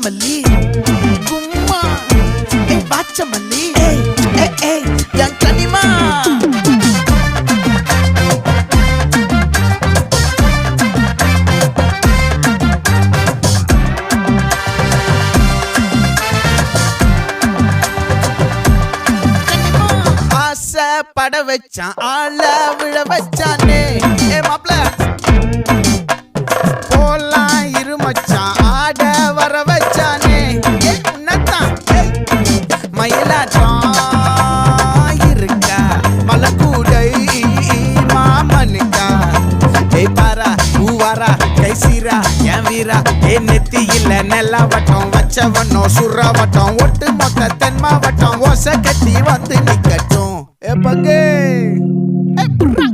வாச்சமல்லி கும்மா வாச்சமல்லி என் கனிமா பட வச்சான் ஆள விழ வச்சானே மாப்ள போலாம் இருமச்சான் ஆட வர வச்சானே உன்னத்தான் மயிலாட்டம் இருக்கா மலக்கூடை மாமனுக்கா பாரா பூவாரா கைசீரா என் வீரா நெத்தி இல்ல நெல்லா வட்டம் வச்சவனோ சுறா வட்டம் ஒட்டு மொத்த தென் மாவட்டம் ஓசை கட்டி வந்து நிக்கட்டும் பங்கே